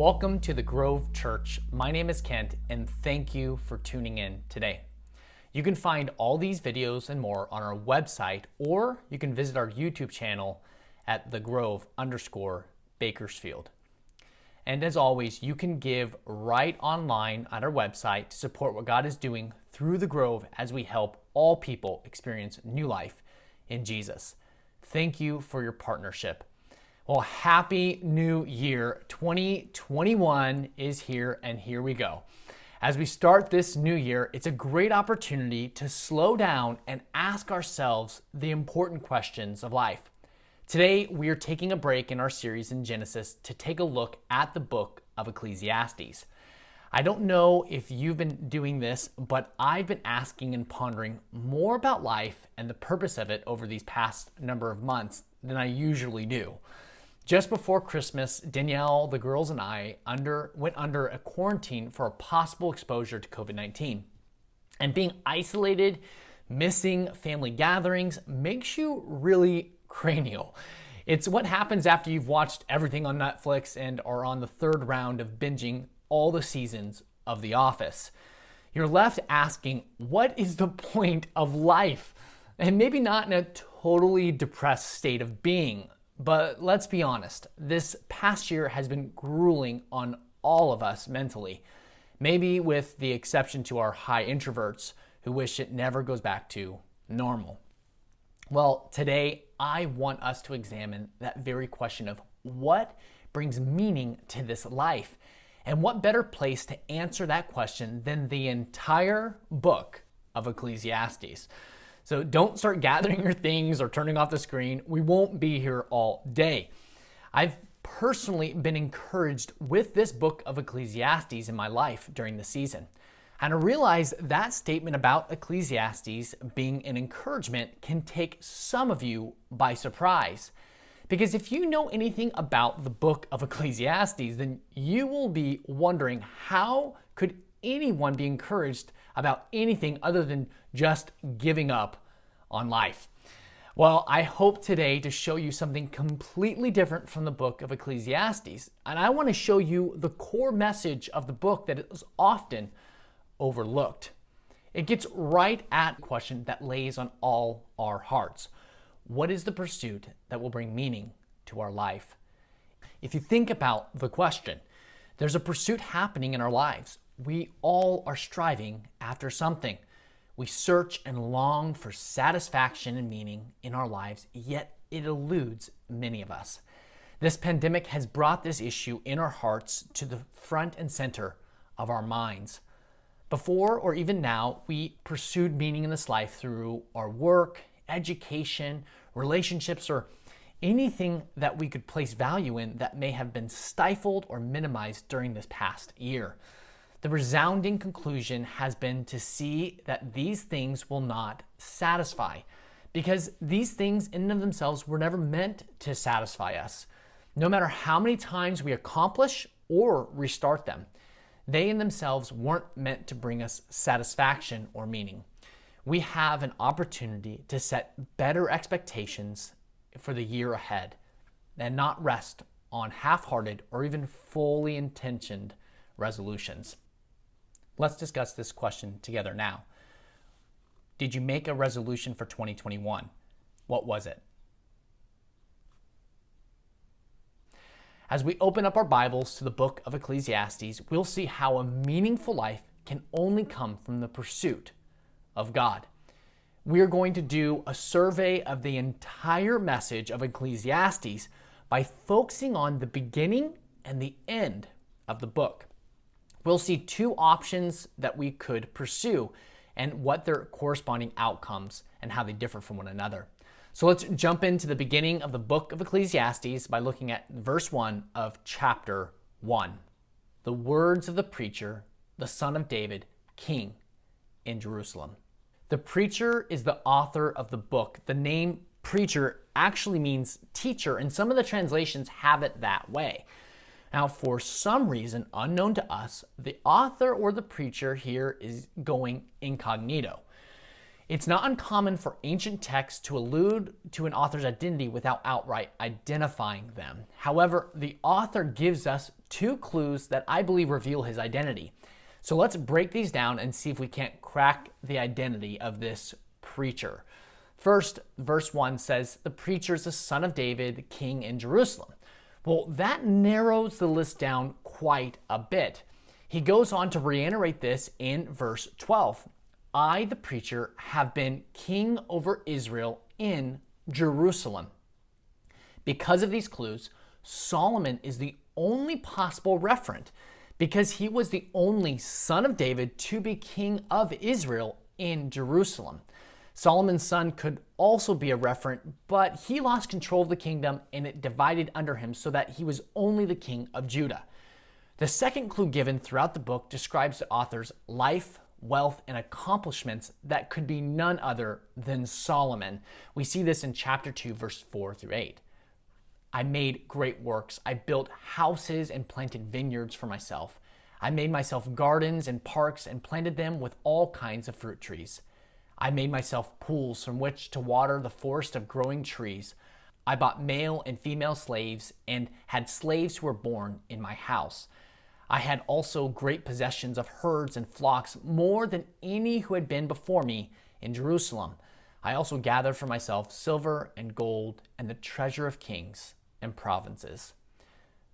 Welcome to the Grove Church. My name is Kent, and thank you for tuning in today. You can find all these videos and more on our website, or you can visit our YouTube channel at thegrove_Bakersfield. And as always, you can give right online on our website to support what God is doing through the Grove as we help all people experience new life in Jesus. Thank you for your partnership. Well, happy new year. 2021 is here, and here we go. As we start this new year, it's a great opportunity to slow down and ask ourselves the important questions of life. Today, we are taking a break in our series in Genesis to take a look at the book of Ecclesiastes. I don't know if you've been doing this, but I've been asking and pondering more about life and the purpose of it over these past number of months than I usually do. Just before Christmas, Danielle, the girls, and I went under a quarantine for a possible exposure to COVID-19. And being isolated, missing family gatherings makes you really cranial. It's what happens after you've watched everything on Netflix and are on the third round of binging all the seasons of The Office. You're left asking, what is the point of life? And maybe not in a totally depressed state of being. But let's be honest, this past year has been grueling on all of us mentally, maybe with the exception to our high introverts who wish it never goes back to normal. Well, today I want us to examine that very question of what brings meaning to this life, and what better place to answer that question than the entire book of Ecclesiastes. So don't start gathering your things or turning off the screen. We won't be here all day. I've personally been encouraged with this book of Ecclesiastes in my life during the season. And I realize that statement about Ecclesiastes being an encouragement can take some of you by surprise. Because if you know anything about the book of Ecclesiastes, then you will be wondering, how could anyone be encouraged about anything other than just giving up on life? Well, I hope today to show you something completely different from the book of Ecclesiastes. And I want to show you the core message of the book that is often overlooked. It gets right at the question that lays on all our hearts. What is the pursuit that will bring meaning to our life? If you think about the question, there's a pursuit happening in our lives. We all are striving after something. We search and long for satisfaction and meaning in our lives, yet it eludes many of us. This pandemic has brought this issue in our hearts to the front and center of our minds. Before or even now, we pursued meaning in this life through our work, education, relationships, or anything that we could place value in that may have been stifled or minimized during this past year. The resounding conclusion has been to see that these things will not satisfy, because these things in and of themselves were never meant to satisfy us. No matter how many times we accomplish or restart them, they in themselves weren't meant to bring us satisfaction or meaning. We have an opportunity to set better expectations for the year ahead and not rest on half-hearted or even fully intentioned resolutions. Let's discuss this question together now. Did you make a resolution for 2021? What was it? As we open up our Bibles to the book of Ecclesiastes, we'll see how a meaningful life can only come from the pursuit of God. We are going to do a survey of the entire message of Ecclesiastes by focusing on the beginning and the end of the book. We'll see two options that we could pursue and what their corresponding outcomes and how they differ from one another. So let's jump into the beginning of the book of Ecclesiastes by looking at verse 1 of chapter 1. The words of the preacher, the son of David, king in Jerusalem. The preacher is the author of the book. The name preacher actually means teacher, and some of the translations have it that way. Now, for some reason unknown to us, the author or the preacher here is going incognito. It's not uncommon for ancient texts to allude to an author's identity without outright identifying them. However, the author gives us two clues that I believe reveal his identity. So let's break these down and see if we can't crack the identity of this preacher. First, verse 1 says, the preacher is the son of David, king in Jerusalem. Well, that narrows the list down quite a bit. He goes on to reiterate this in verse 12. I, the preacher, have been king over Israel in Jerusalem. Because of these clues, Solomon is the only possible referent because he was the only son of David to be king of Israel in Jerusalem. Solomon's son could also be a referent, but he lost control of the kingdom and it divided under him so that he was only the king of Judah. The second clue given throughout the book describes the author's life, wealth, and accomplishments that could be none other than Solomon. We see this in chapter 2, verse 4 through 8. I made great works. I built houses and planted vineyards for myself. I made myself gardens and parks and planted them with all kinds of fruit trees. I made myself pools from which to water the forest of growing trees. I bought male and female slaves and had slaves who were born in my house. I had also great possessions of herds and flocks, more than any who had been before me in Jerusalem. I also gathered for myself silver and gold and the treasure of kings and provinces.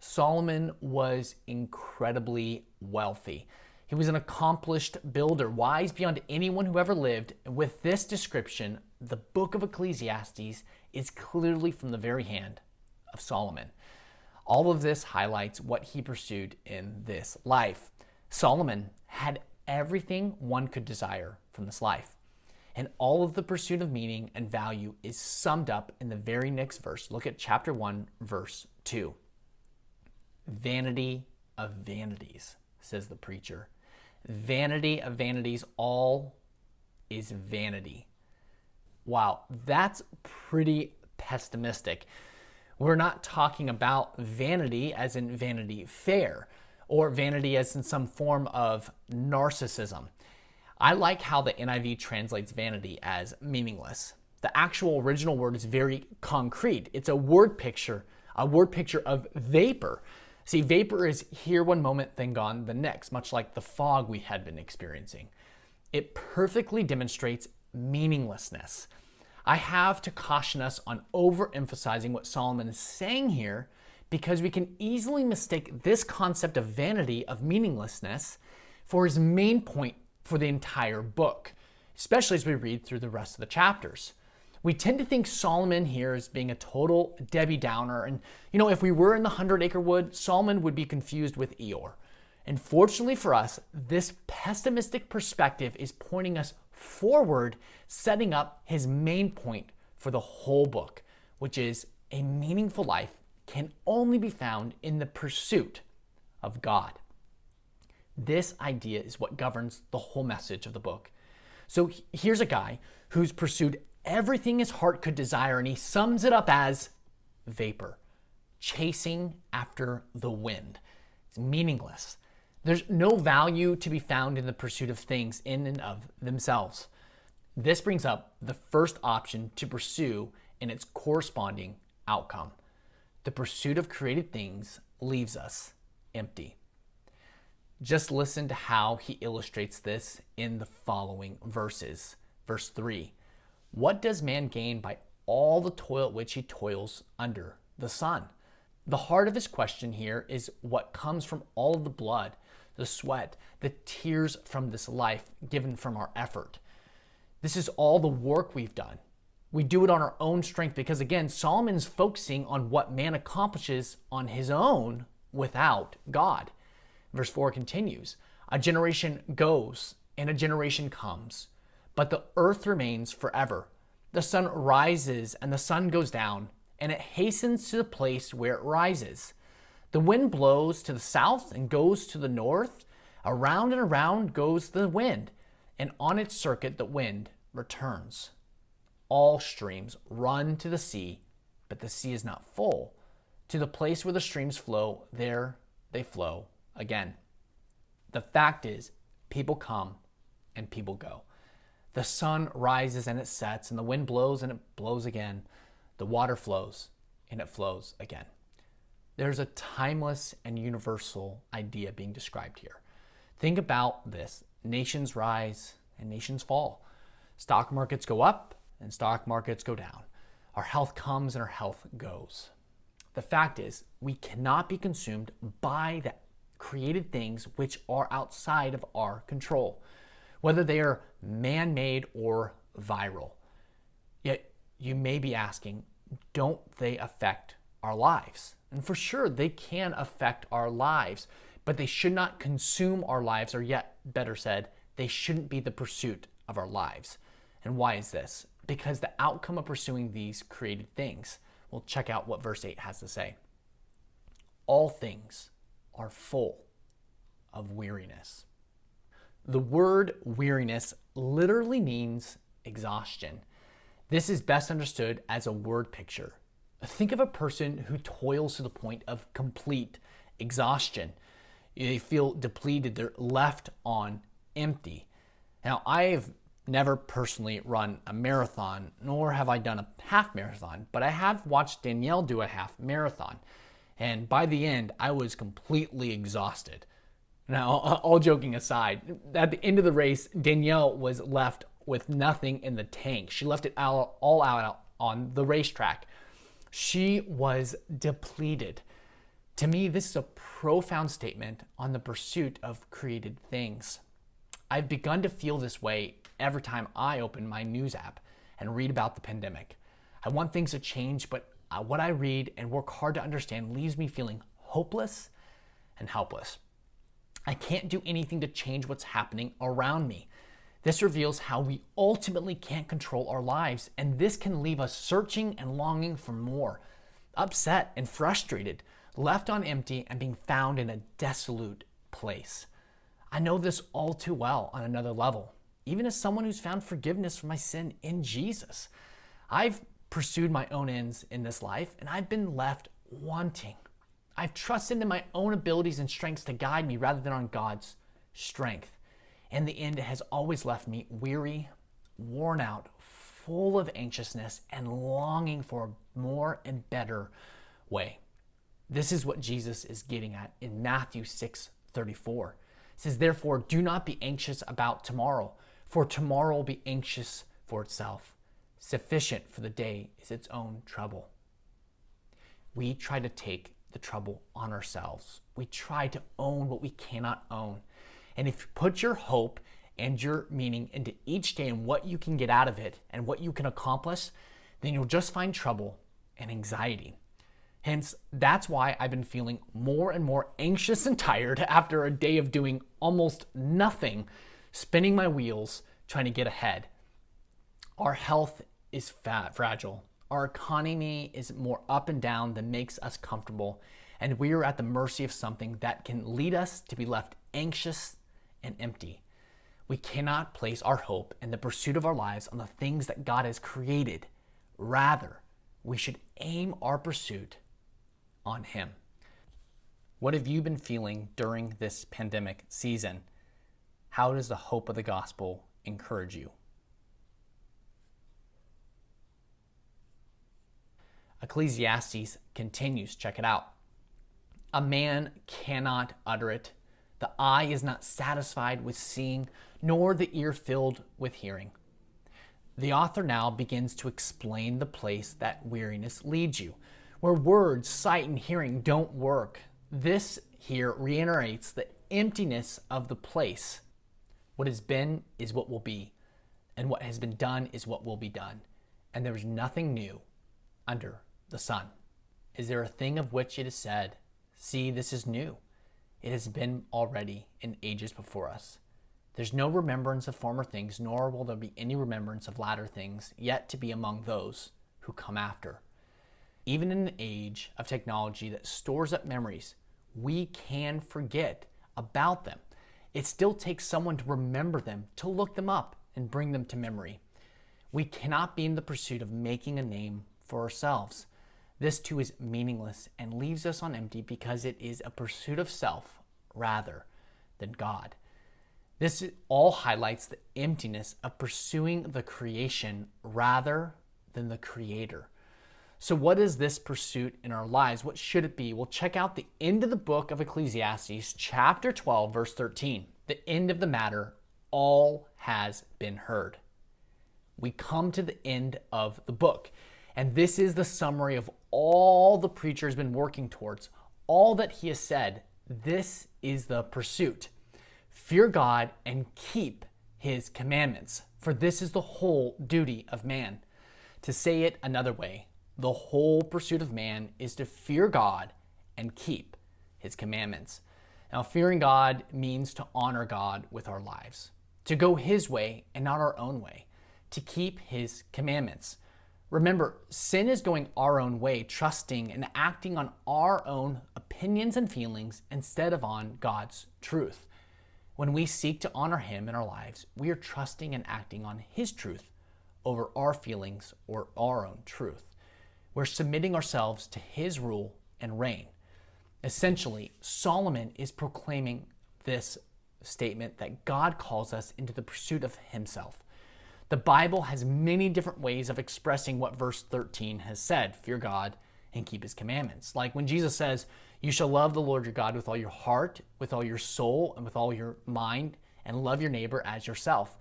Solomon was incredibly wealthy. He was an accomplished builder, wise beyond anyone who ever lived. And with this description, the book of Ecclesiastes is clearly from the very hand of Solomon. All of this highlights what he pursued in this life. Solomon had everything one could desire from this life. And all of the pursuit of meaning and value is summed up in the very next verse. Look at chapter 1, verse 2. Vanity of vanities, says the preacher. Vanity of vanities, all is vanity. Wow, that's pretty pessimistic. We're not talking about vanity as in Vanity Fair or vanity as in some form of narcissism. I like how the NIV translates vanity as meaningless. The actual original word is very concrete. It's a word picture of vapor. See, vapor is here one moment, then gone the next, much like the fog we had been experiencing. It perfectly demonstrates meaninglessness. I have to caution us on overemphasizing what Solomon is saying here because we can easily mistake this concept of vanity, of meaninglessness, for his main point for the entire book, especially as we read through the rest of the chapters. We tend to think Solomon here as being a total Debbie Downer. And, if we were in the 100-acre wood, Solomon would be confused with Eeyore. And fortunately for us, this pessimistic perspective is pointing us forward, setting up his main point for the whole book, which is a meaningful life can only be found in the pursuit of God. This idea is what governs the whole message of the book. So here's a guy who's pursued everything his heart could desire, and he sums it up as vapor, chasing after the wind. It's meaningless. There's no value to be found in the pursuit of things in and of themselves. This brings up the first option to pursue and its corresponding outcome. The pursuit of created things leaves us empty. Just listen to how he illustrates this in the following verses. Verse 3, what does man gain by all the toil at which he toils under the sun? The heart of his question here is what comes from all of the blood, the sweat, the tears from this life given from our effort. This is all the work we've done. We do it on our own strength because, again, Solomon's focusing on what man accomplishes on his own without God. Verse 4 continues, a generation goes and a generation comes, but the earth remains forever. The sun rises and the sun goes down, and it hastens to the place where it rises. The wind blows to the south and goes to the north. Around and around goes the wind, and on its circuit the wind returns. All streams run to the sea, but the sea is not full. To the place where the streams flow, there they flow again. The fact is, people come and people go. The sun rises and it sets, and the wind blows and it blows again. The water flows and it flows again. There's a timeless and universal idea being described here. Think about this. Nations rise and nations fall. Stock markets go up and stock markets go down. Our health comes and our health goes. The fact is, we cannot be consumed by the created things which are outside of our control, whether they are man-made or viral. Yet you may be asking, don't they affect our lives? And for sure, they can affect our lives, but they should not consume our lives, or yet better said, they shouldn't be the pursuit of our lives. And why is this? Because the outcome of pursuing these created things, well, check out what verse 8 has to say. All things are full of weariness. The word weariness literally means exhaustion. This is best understood as a word picture. Think of a person who toils to the point of complete exhaustion. They feel depleted, they're left on empty. Now, I've never personally run a marathon, nor have I done a half marathon, but I have watched Danielle do a half marathon. And by the end, I was completely exhausted. Now, all joking aside, at the end of the race, Danielle was left with nothing in the tank. She left it all out on the racetrack. She was depleted. To me, this is a profound statement on the pursuit of created things. I've begun to feel this way every time I open my news app and read about the pandemic. I want things to change, but what I read and work hard to understand leaves me feeling hopeless and helpless. I can't do anything to change what's happening around me. This reveals how we ultimately can't control our lives, and this can leave us searching and longing for more, upset and frustrated, left on empty and being found in a desolate place. I know this all too well on another level, even as someone who's found forgiveness for my sin in Jesus. I've pursued my own ends in this life, and I've been left wanting. I've trusted in my own abilities and strengths to guide me rather than on God's strength. In the end, it has always left me weary, worn out, full of anxiousness, and longing for a more and better way. This is what Jesus is getting at in Matthew 6:34. It says, therefore, do not be anxious about tomorrow, for tomorrow will be anxious for itself. Sufficient for the day is its own trouble. We try to take the trouble on ourselves. We try to own what we cannot own. And if you put your hope and your meaning into each day and what you can get out of it and what you can accomplish, then you'll just find trouble and anxiety. Hence, that's why I've been feeling more and more anxious and tired after a day of doing almost nothing, spinning my wheels, trying to get ahead. Our health is fragile. Our economy is more up and down than makes us comfortable, and we are at the mercy of something that can lead us to be left anxious and empty. We cannot place our hope in the pursuit of our lives on the things that God has created. Rather, we should aim our pursuit on Him. What have you been feeling during this pandemic season? How does the hope of the gospel encourage you? Ecclesiastes continues, check it out. A man cannot utter it. The eye is not satisfied with seeing, nor the ear filled with hearing. The author now begins to explain the place that weariness leads you, where words, sight, and hearing don't work. This here reiterates the emptiness of the place. What has been is what will be, and what has been done is what will be done, and there is nothing new under the sun. Is there a thing of which it is said, see, this is new? It has been already in ages before us. There's no remembrance of former things, nor will there be any remembrance of latter things yet to be among those who come after. Even in an age of technology that stores up memories, we can forget about them. It still takes someone to remember them, to look them up and bring them to memory. We cannot be in the pursuit of making a name for ourselves. This too is meaningless and leaves us on empty because it is a pursuit of self rather than God. This all highlights the emptiness of pursuing the creation rather than the Creator. So what is this pursuit in our lives? What should it be? Well, check out the end of the book of Ecclesiastes, chapter 12, verse 13. The end of the matter, all has been heard. We come to the end of the book, and this is the summary of all the preacher has been working towards, all that he has said. This is the pursuit. Fear God and keep his commandments, for this is the whole duty of man. To say it another way, the whole pursuit of man is to fear God and keep his commandments. Now, fearing God means to honor God with our lives, to go his way and not our own way, to keep his commandments. Remember, sin is going our own way, trusting and acting on our own opinions and feelings instead of on God's truth. When we seek to honor him in our lives, we are trusting and acting on his truth over our feelings or our own truth. We're submitting ourselves to his rule and reign. Essentially, Solomon is proclaiming this statement that God calls us into the pursuit of himself. The Bible has many different ways of expressing what verse 13 has said, fear God and keep his commandments. Like when Jesus says, you shall love the Lord your God with all your heart, with all your soul, and with all your mind, and love your neighbor as yourself.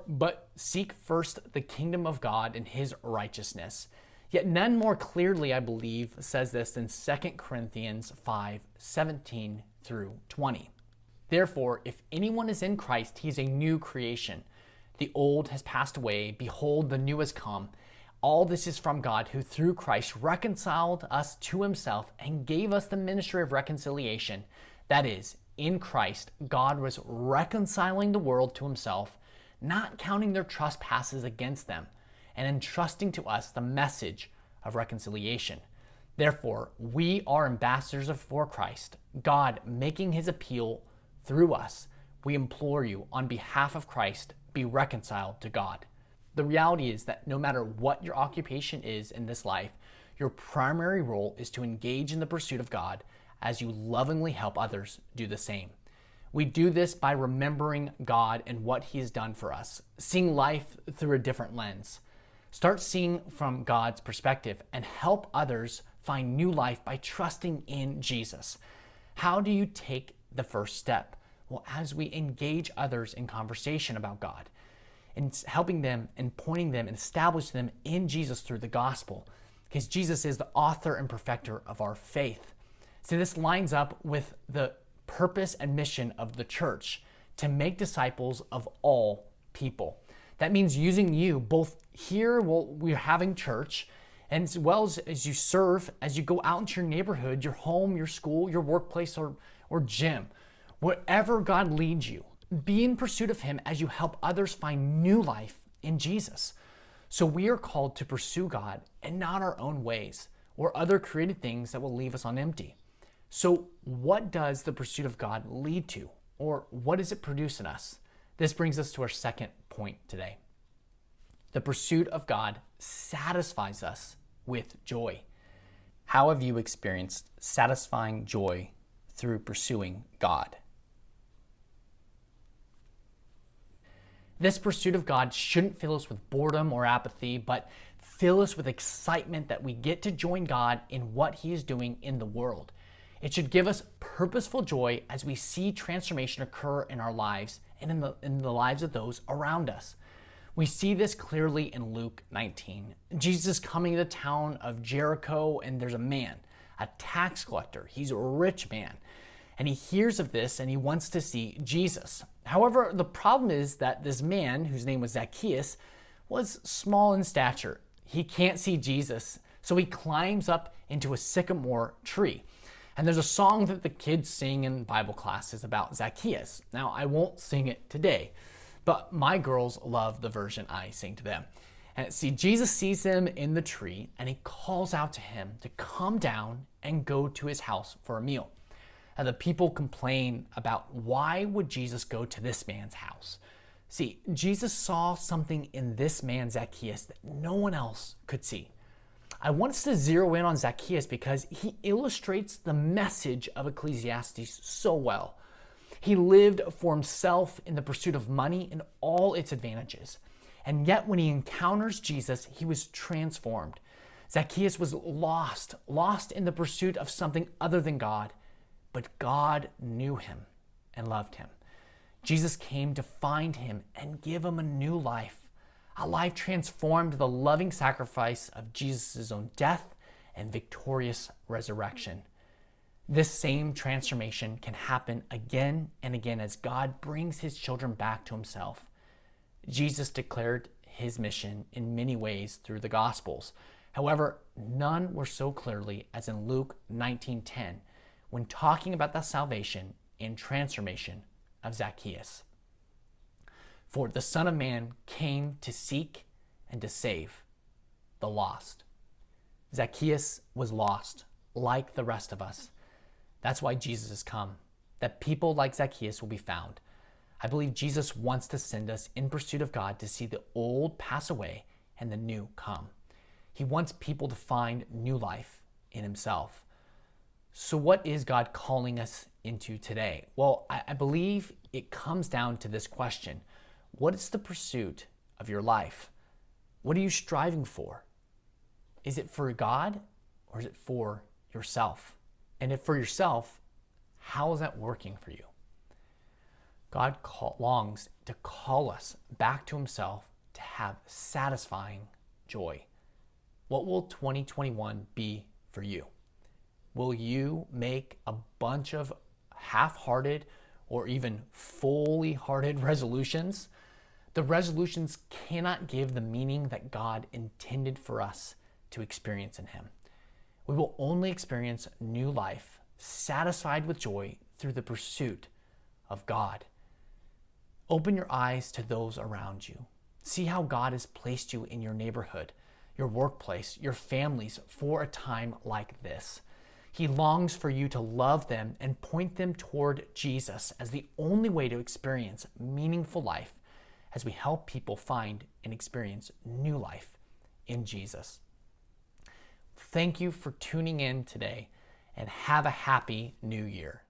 But seek first the kingdom of God and his righteousness. Yet none more clearly, I believe, says this than 2 Corinthians 5:17 through 20. Therefore, if anyone is in Christ, he is a new creation. The old has passed away. Behold, the new has come. All this is from God, who through Christ reconciled us to himself and gave us the ministry of reconciliation. That is, in Christ, God was reconciling the world to himself, not counting their trespasses against them, and entrusting to us the message of reconciliation. Therefore, we are ambassadors for Christ, God making his appeal through us. We implore you, on behalf of Christ, be reconciled to God. The reality is that no matter what your occupation is in this life, your primary role is to engage in the pursuit of God as you lovingly help others do the same. We do this by remembering God and what he has done for us, seeing life through a different lens. Start seeing from God's perspective and help others find new life by trusting in Jesus. How do you take the first step? Well, as we engage others in conversation about God, and helping them and pointing them and establishing them in Jesus through the gospel, because Jesus is the author and perfecter of our faith. So this lines up with the purpose and mission of the church, to make disciples of all people. That means using you both here while we're having church, and as well as you serve, as you go out into your neighborhood, your home, your school, your workplace, or gym. Wherever God leads you, be in pursuit of him as you help others find new life in Jesus. So we are called to pursue God and not our own ways or other created things that will leave us on empty. So what does the pursuit of God lead to? Or what does it produce in us? This brings us to our second point today. The pursuit of God satisfies us with joy. How have you experienced satisfying joy through pursuing God? This pursuit of God shouldn't fill us with boredom or apathy, but fill us with excitement that we get to join God in what he is doing in the world. It should give us purposeful joy as we see transformation occur in our lives and in the lives of those around us. We see this clearly in Luke 19. Jesus is coming to the town of Jericho, and there's a man, a tax collector. He's a rich man. And he hears of this and he wants to see Jesus. However, the problem is that this man, whose name was Zacchaeus, was small in stature. He can't see Jesus, so he climbs up into a sycamore tree. And there's a song that the kids sing in Bible classes about Zacchaeus. Now, I won't sing it today, but my girls love the version I sing to them. And see, Jesus sees him in the tree and he calls out to him to come down and go to his house for a meal. And the people complain about why would Jesus go to this man's house? See, Jesus saw something in this man Zacchaeus that no one else could see. I want us to zero in on Zacchaeus because he illustrates the message of Ecclesiastes so well. He lived for himself in the pursuit of money and all its advantages. And yet when he encounters Jesus, he was transformed. Zacchaeus was lost in the pursuit of something other than God, but God knew him and loved him. Jesus came to find him and give him a new life, a life transformed by the loving sacrifice of Jesus' own death and victorious resurrection. This same transformation can happen again and again as God brings his children back to himself. Jesus declared his mission in many ways through the Gospels. However, none were so clearly as in Luke 19:10, when talking about the salvation and transformation of Zacchaeus. For the Son of Man came to seek and to save the lost. Zacchaeus was lost, like the rest of us. That's why Jesus has come, that people like Zacchaeus will be found. I believe Jesus wants to send us in pursuit of God to see the old pass away and the new come. He wants people to find new life in himself. So what is God calling us into today? Well, I believe it comes down to this question. What is the pursuit of your life? What are you striving for? Is it for God or is it for yourself? And if for yourself, how is that working for you? God longs to call us back to himself to have satisfying joy. What will 2021 be for you? Will you make a bunch of half-hearted or even fully hearted resolutions? The resolutions cannot give the meaning that God intended for us to experience in him. We will only experience new life, satisfied with joy through the pursuit of God. Open your eyes to those around you. See how God has placed you in your neighborhood, your workplace, your families for a time like this. He longs for you to love them and point them toward Jesus as the only way to experience meaningful life as we help people find and experience new life in Jesus. Thank you for tuning in today and have a happy new year.